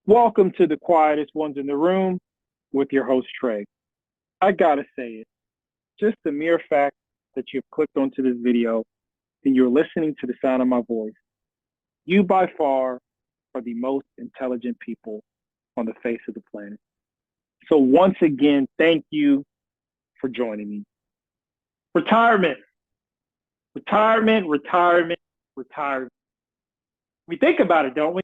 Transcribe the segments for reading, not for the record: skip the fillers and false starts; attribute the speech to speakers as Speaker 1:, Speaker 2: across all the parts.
Speaker 1: Welcome to the Quietest Ones in the Room with your host, Trey. I gotta say it, just the mere fact that you've clicked onto this video and you're listening to the sound of my voice, you by far are the most intelligent people on the face of the planet. So once again, thank you for joining me. Retirement, retirement, retirement, retirement. We think about it, don't we?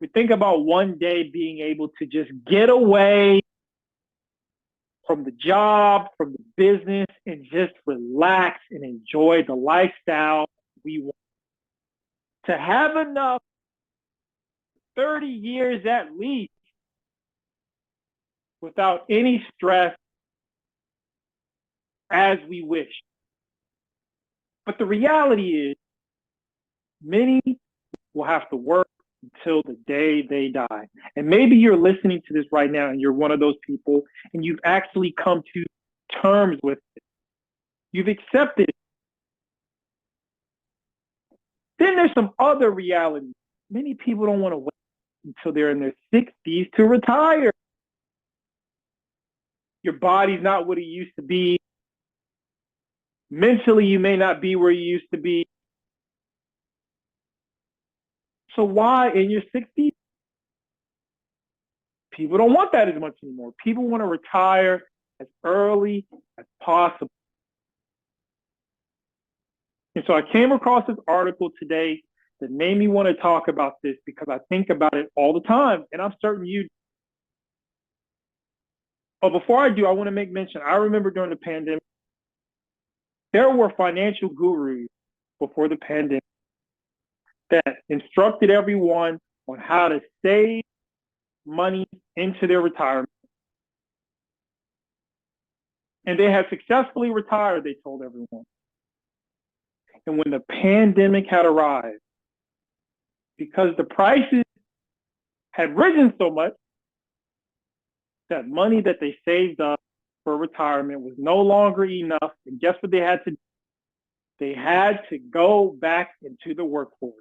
Speaker 1: We think about one day being able to just get away from the job, from the business, and just relax and enjoy the lifestyle we want. To have enough 30 years at least without any stress as we wish. But the reality is, many will have to work until the day they die. And maybe you're listening to this right now and you're one of those people and you've actually come to terms with it. You've accepted it. Then there's some other realities. Many people don't want to wait until they're in their 60s to retire. Your body's not what it used to be. Mentally, you may not be where you used to be. So why in your 60s? People don't want that as much anymore. People want to retire as early as possible. And so I came across this article today that made me want to talk about this because I think about it all the time, and I'm certain you. But before I do, I want to make mention, I remember during the pandemic, there were financial gurus before the pandemic that instructed everyone on how to save money into their retirement. And they had successfully retired, they told everyone. And when the pandemic had arrived, because the prices had risen so much, that money that they saved up for retirement was no longer enough. And guess what they had to do? They had to go back into the workforce.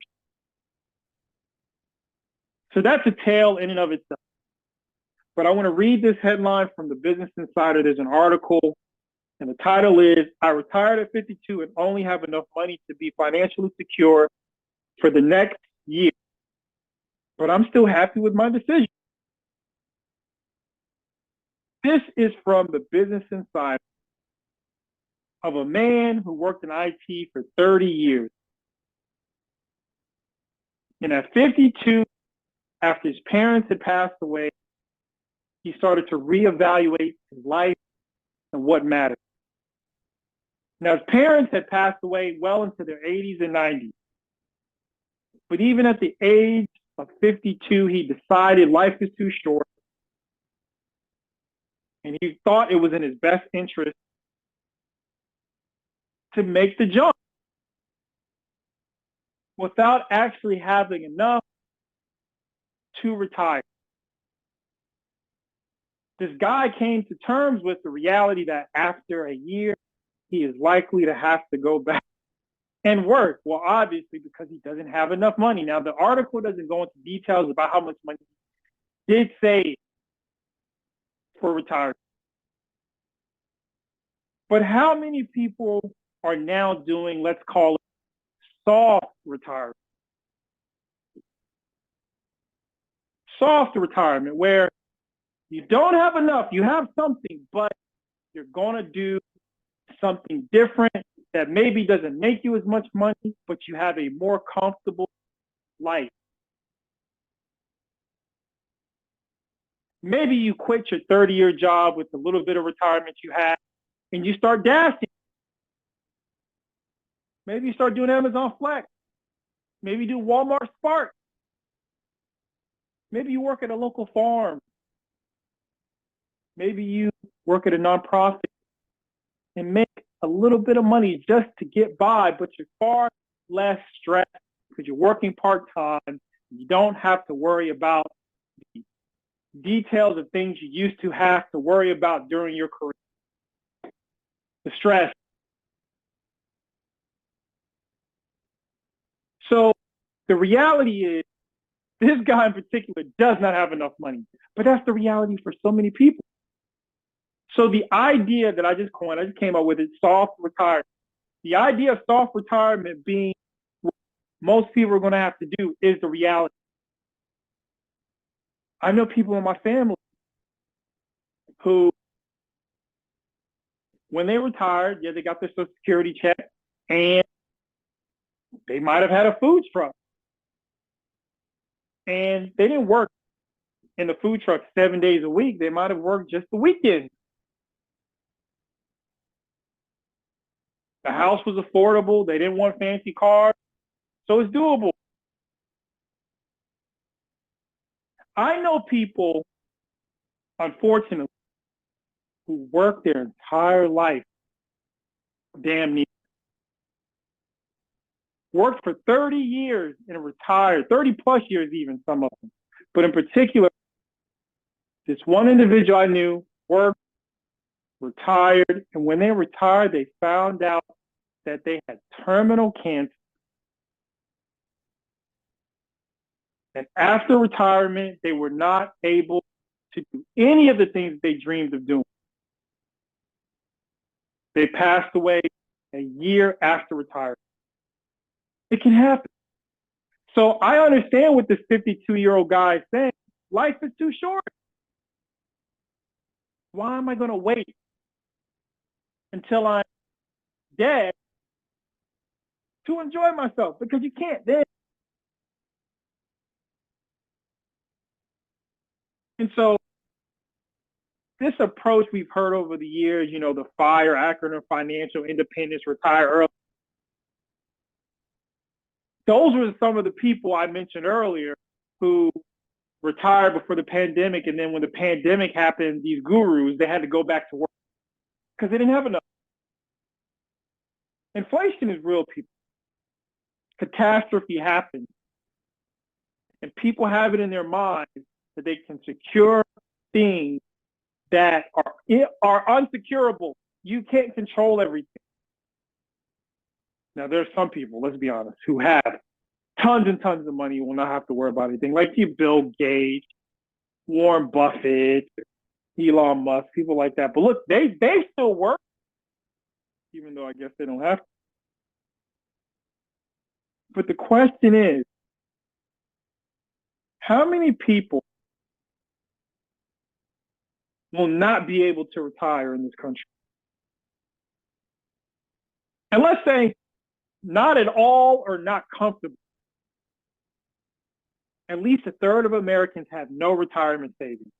Speaker 1: So that's a tale in and of itself. But I want to read this headline from the Business Insider. There's an article, and the title is, I retired at 52 and only have enough money to be financially secure for the next year. But I'm still happy with my decision. This is from the Business Insider of a man who worked in IT for 30 years. And at 52, after his parents had passed away, he started to reevaluate his life and what mattered. Now, his parents had passed away well into their 80s and 90s. But even at the age of 52, he decided life is too short. And he thought it was in his best interest to make the jump without actually having enough to retire. This guy came to terms with the reality that after a year, he is likely to have to go back and work. Well, obviously, because he doesn't have enough money. Now, the article doesn't go into details about how much money he did save for retirement. But how many people are now doing, let's call it, soft retirement? Soft retirement, where you don't have enough, you have something, but you're going to do something different that maybe doesn't make you as much money, but you have a more comfortable life. Maybe you quit your 30-year job with the little bit of retirement you have and you start dashing. Maybe you start doing Amazon Flex. Maybe you do Walmart Spark. Maybe you work at a local farm. Maybe you work at a nonprofit and make a little bit of money just to get by, but you're far less stressed because you're working part-time. You don't have to worry about the details of things you used to have to worry about during your career. The stress. So the reality is This guy in particular does not have enough money, but that's the reality for so many people. So the idea that I just coined, I just came up with it, soft retirement. The idea of soft retirement being what most people are going to have to do is the reality. I know people in my family who, when they retired, yeah, they got their Social Security check, and they might have had a food truck, and they didn't work in the food truck 7 days a week. They might have worked just the weekend. The house was affordable. They didn't want fancy cars, so it's doable. I know people, unfortunately, who work their entire life, damn near, worked for 30 years and retired, 30 plus years even, some of them. But in particular, this one individual I knew worked, retired, and when they retired, they found out that they had terminal cancer. And after retirement, they were not able to do any of the things they dreamed of doing. They passed away a year after retirement. It can happen. So I understand what this 52-year-old guy is saying. Life is too short. Why am I going to wait until I'm dead to enjoy myself? Because you can't then. And so this approach we've heard over the years, you know, the FIRE acronym, financial independence, retire early. Those were some of the people I mentioned earlier who retired before the pandemic. And then when the pandemic happened, these gurus, they had to go back to work because they didn't have enough. Inflation is real, people. Catastrophe happens. And people have it in their minds that they can secure things that are unsecurable. You can't control everything. Now, there's some people, let's be honest, who have tons and tons of money, will not have to worry about anything. Like you, Bill Gates, Warren Buffett, Elon Musk, people like that. But look, they still work, even though I guess they don't have to. But the question is, how many people will not be able to retire in this country? And let's say not at all or not comfortable. At least a third of Americans have no retirement savings.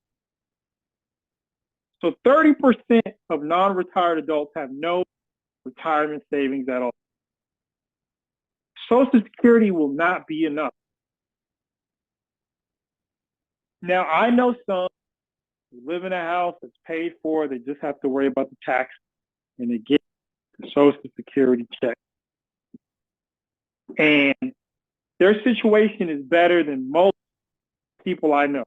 Speaker 1: So 30% of non-retired adults have no retirement savings at all. Social Security will not be enough. Now, I know some who live in a house that's paid for, they just have to worry about the tax, and they get the Social Security check. And their situation is better than most people I know.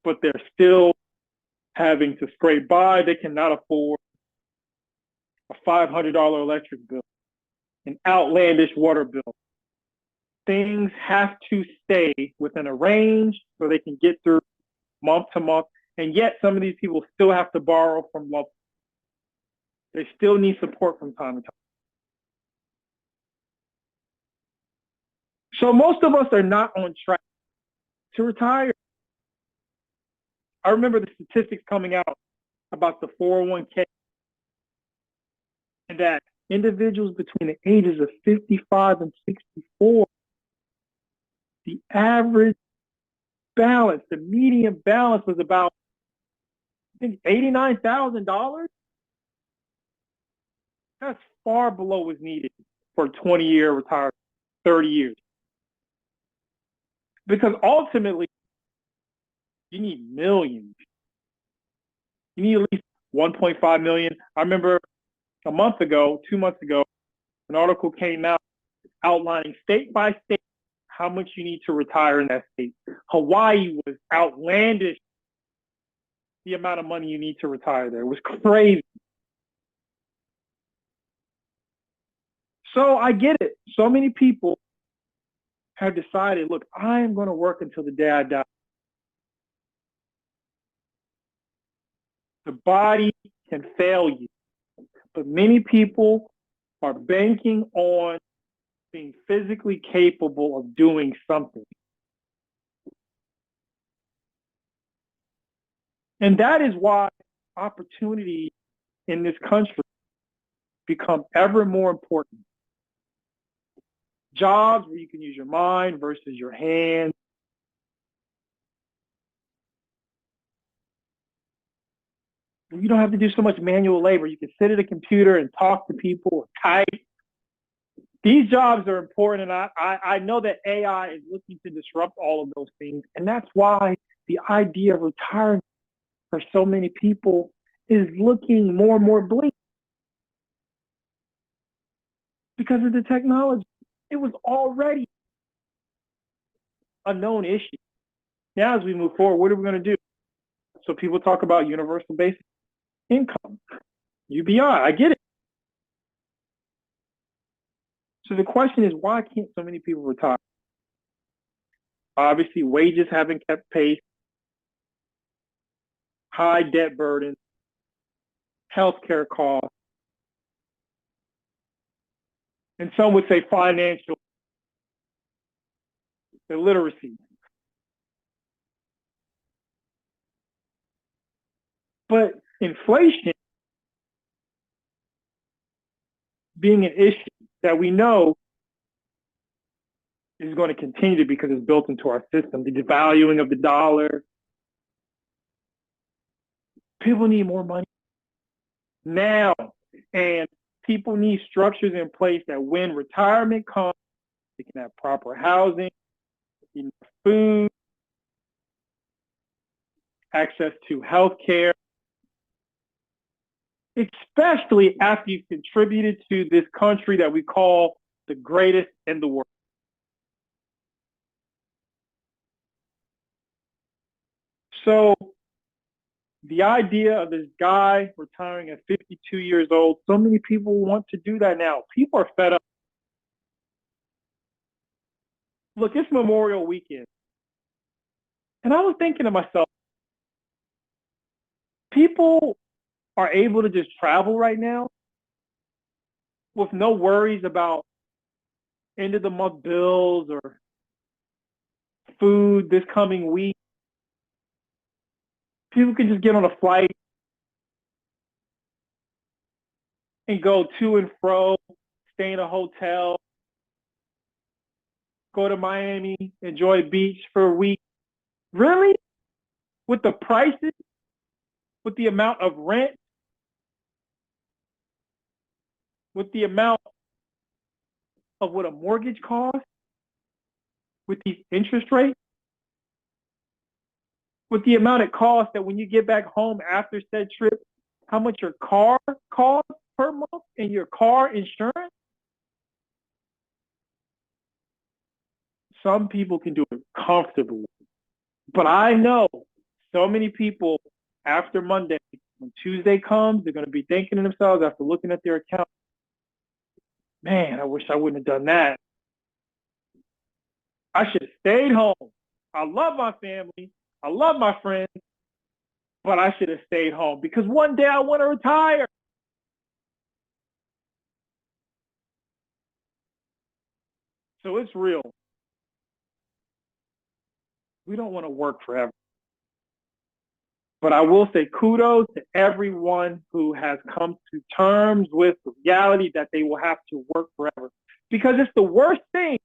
Speaker 1: But they're still having to scrape by. They cannot afford a $500 electric bill, an outlandish water bill. Things have to stay within a range so they can get through month to month. And yet some of these people still have to borrow from loved ones. They still need support from time to time. So most of us are not on track to retire. I remember the statistics coming out about the 401k, and that individuals between the ages of 55 and 64, the average balance, the median balance was about, I think, $89,000. That's far below what's needed for a 20-year retirement, 30 years. Because ultimately, you need millions. You need at least 1.5 million. I remember a month ago, 2 months ago, an article came out outlining state by state how much you need to retire in that state. Hawaii was outlandish, the amount of money you need to retire there. It was crazy. So I get it. So many people have decided, look, I am going to work until the day I die. The body can fail you, but many people are banking on being physically capable of doing something. And that is why opportunity in this country become ever more important. Jobs where you can use your mind versus your hands. You don't have to do so much manual labor. You can sit at a computer and talk to people or type. These jobs are important, and I know that AI is looking to disrupt all of those things. And that's why the idea of retirement for so many people is looking more and more bleak because of the technology. It was already a known issue. Now, as we move forward, what are we going to do? So people talk about universal basic income, UBI. I get it. So the question is, why can't so many people retire? Obviously, wages haven't kept pace, high debt burden, healthcare costs, and some would say financial illiteracy. But inflation being an issue that we know is going to continue because it's built into our system, the devaluing of the dollar. People need more money now, and people need structures in place that when retirement comes, they can have proper housing, enough food, access to health care, especially after you've contributed to this country that we call the greatest in the world. So the idea of this guy retiring at 52 years old, so many people want to do that now. People are fed up. Look, it's Memorial Weekend. And I was thinking to myself, people are able to just travel right now with no worries about end of the month bills or food this coming week. People can just get on a flight and go to and fro, stay in a hotel, go to Miami, enjoy beach for a week. Really? With the prices, with the amount of rent, with the amount of what a mortgage costs, with these interest rates, with the amount it costs that when you get back home after said trip, how much your car costs per month and your car insurance. Some people can do it comfortably. But I know so many people after Monday, when Tuesday comes, they're going to be thinking to themselves after looking at their account, man, I wish I wouldn't have done that. I should have stayed home. I love my family. I love my friends, but I should have stayed home because one day I want to retire. So it's real. We don't want to work forever. But I will say kudos to everyone who has come to terms with the reality that they will have to work forever. Because it's the worst thing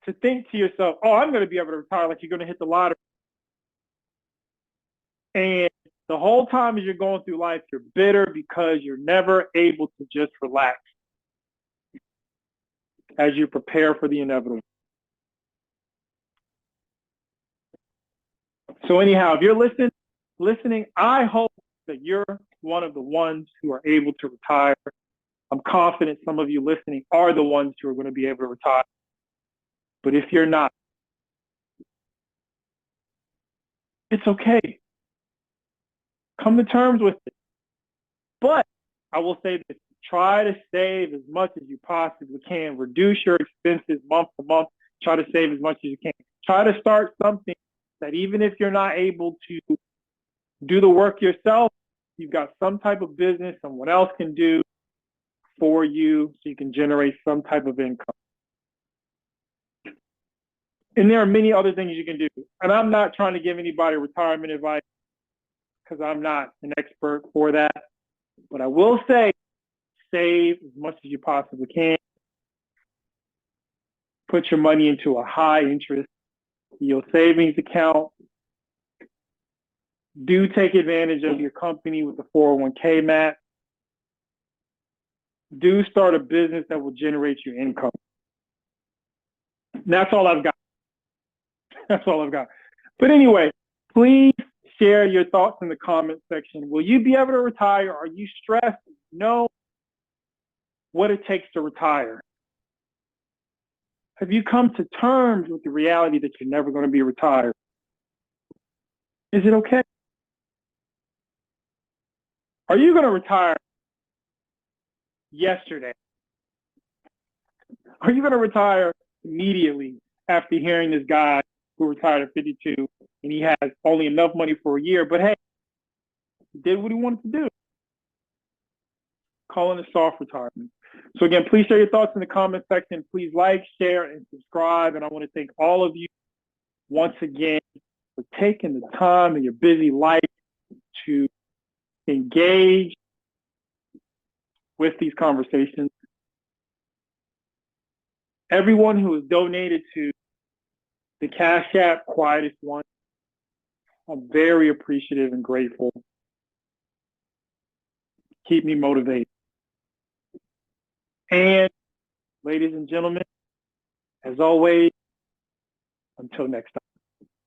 Speaker 1: to think to yourself, oh, I'm going to be able to retire like you're going to hit the lottery. And the whole time as you're going through life, you're bitter because you're never able to just relax as you prepare for the inevitable. So anyhow, if you're listening, I hope that you're one of the ones who are able to retire. I'm confident some of you listening are the ones who are going to be able to retire. But if you're not, it's okay. Come to terms with it. But I will say this, Try to save as much as you possibly can. Reduce your expenses month to month. Try to save as much as you can. Try to start something that even if you're not able to do the work yourself, you've got some type of business someone else can do for you so you can generate some type of income. And there are many other things you can do. And I'm not trying to give anybody retirement advice because I'm not an expert for that. But I will say, save as much as you possibly can. Put your money into a high interest yield savings account. Do take advantage of your company with the 401k match. Do start a business that will generate you income. And that's all I've got. That's all I've got. But anyway, please share your thoughts in the comment section. Will you be able to retire? Are you stressed? Know what it takes to retire. Have you come to terms with the reality that you're never going to be retired? Is it okay? Are you going to retire yesterday? Are you going to retire immediately after hearing this guy who retired at 52 and he has only enough money for a year, but hey, he did what he wanted to do? Calling it soft retirement. So again, please share your thoughts in the comment section. Please like, share, and subscribe. And I want to thank all of you once again for taking the time in your busy life to engage with these conversations. Everyone who has donated to the CashApp QuietestOnes, I'm very appreciative and grateful. Keep me motivated. And ladies and gentlemen, as always, until next time.